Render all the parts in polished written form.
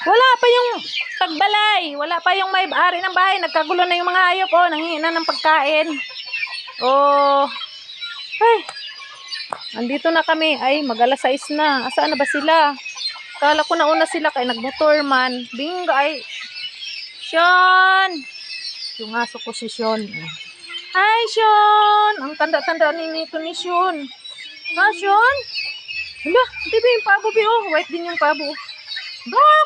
Wala pa yung pagbalay. Wala pa yung may-ari ng bahay. Nagkagulo na yung mga hayop. Oh, nanghihingi na ng pagkain. Oh. Ay. Andito na kami. Ay, mag-alas 6 na. Asaan na ba sila? Kala ko nauna sila kay nagmotor man. Bingo ay. Sean. Yung aso ko si Sean. Hi, Sean. Ang tanda-tanda nito ni Sean. Ha, Sean? Hala, di ba yung pabo, Bi? Oh, white din yung pabo. Ah,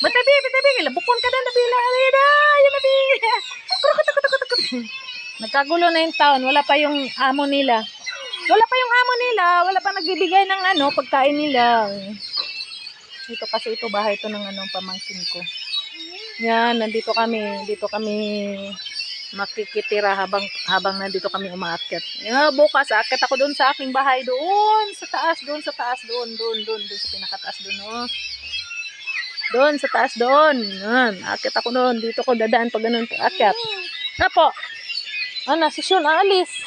Batabi, labukon ka na, nabila. Alida, yun nabi. Nagkagulo na yung taon. Wala pa yung amo nila. Wala pa nagbibigay ng pagkain nila. Ito kasi ito bahay ito ng pamangkin ko. Yan, nandito kami. Dito kami makikitira habang nandito kami umaakyat. Bukas aakyat ako doon sa aking bahay doon sa taas doon sa pinakataas doon, oh. Doon sa taas doon. Yan, aakyat ako doon. Dito ko dadaan pag ganun aakyat. Apo. Ana, si Sean aalis.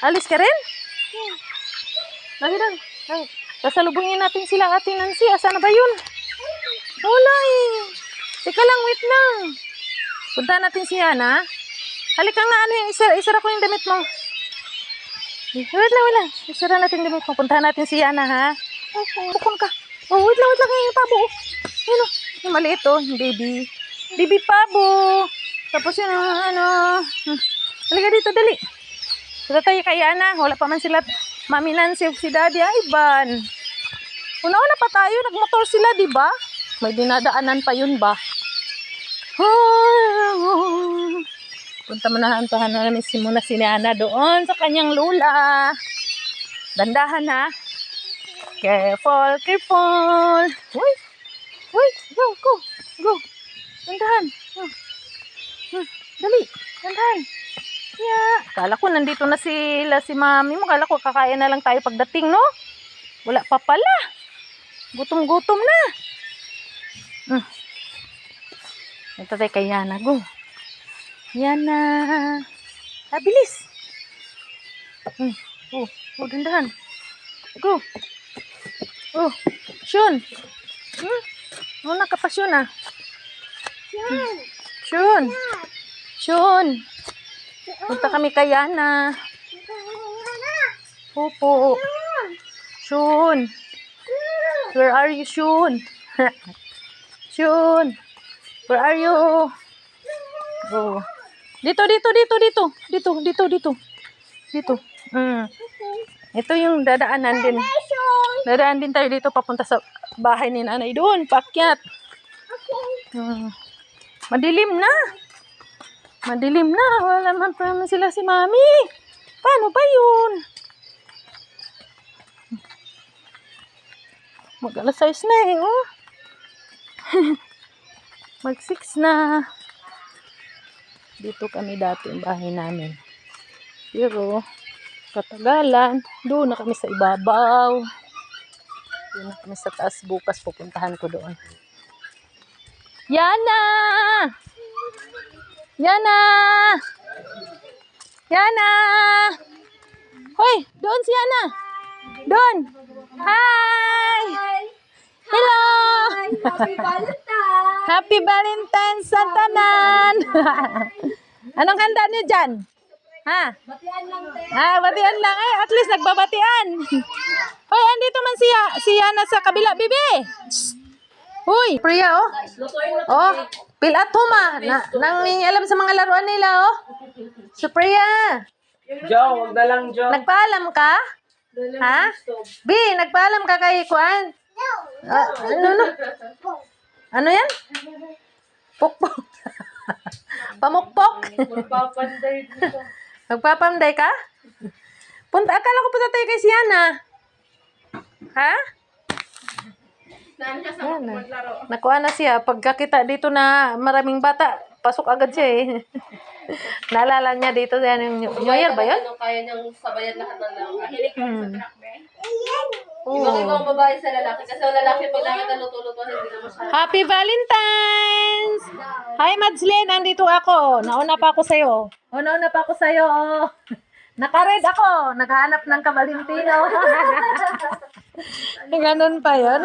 Alis ka rin? Lagi doon. Sasalubungin natin sila, Ate Nancy. Asan na ba yun? Wala eh. Teka lang, wait lang. Punta natin si Yana. Halika nga, isara ko yung damit mo. Wait lang. Isara natin yung damit mo. Puntahan natin si Yana, ha? Bukon ka. Oh, wait lang. Yung pabo. Yun, yung maliit, oh. Yung baby. Baby pabo. Tapos yun, halika dito, dali. Punta tayo kay Yana. Wala pa man sila. Mami Nancy, si Daddy, Ivan. Una-una pa tayo. Nagmotor sila, di ba? May dinadaanan pa yun ba? Punta namin muna si Nana doon sa kanyang lula. Dandahan ha. Careful. Wait, go. Dandahan. Dali, dandahan. Yeah. Kala ko nandito na sila si Mami mo. Kala ko kakain na lang tayo pagdating, no? Wala pa pala. Gutom na. Ito tayo kay Yana. Go. Yana. Bilis. Dandahan. Go. Sean. Nakapasyon ah. Sean. Punta kami kay Yana. Opo. Sean. Where are you, Sean? Sean. Where are you? Oh. Dito. Ito yung dadaanan din. Dadaan din tayo dito papunta sa bahay ni Nanay doon, paakyat. Madilim na. Wala man pa naman sila si Mami. Paano ba yun? Mag-alas 6 na eh, oh. Mag-6 na. Dito kami dati yung bahay namin. Pero, katagalan, doon na kami sa ibabaw. Doon na kami sa taas. Bukas pupuntahan ko doon. Yana! Hoy, doon si Yana. Doon. Hi! Hello! Happy Valentine's sa tanan! Anong handa niyo dyan? Ha? Batian lang, te. Batian lang. At least nagbabatian. Hoy, andito man si Yana sa kabila, bibi. Hoy, Priya, oh. Oh, fill at home, alam sa mga laruan nila, oh. So, Priya. Joe, wag na lang, Joe. Nagpaalam ka? Ha? Bi, nagpaalam ka kay Kuan? Ano yan? Pukpok. Pamukpok. Magpapanday dito. Magpapanday ka? Akala ko punta tayo kay Siana. Ha? Saan ka sa maglaro? Nakuha na siya. Pagkakita dito na maraming bata, pasok agad siya eh. Naalala niya dito yung New Year ba yun? Kaya niyang sabayan lahat ng lang. Mahilig ka sa truck, be? Oo. Ibang babae sa lalaki. Kasi ang lalaki pag nakita luto-luto, hindi na masyado. Happy Valentine's! Hi, Madslin. Nandito ako. Nauna pa ako sa'yo. Naka-red ako. Naghahanap ng ka-Valentino. Ganun pa yun.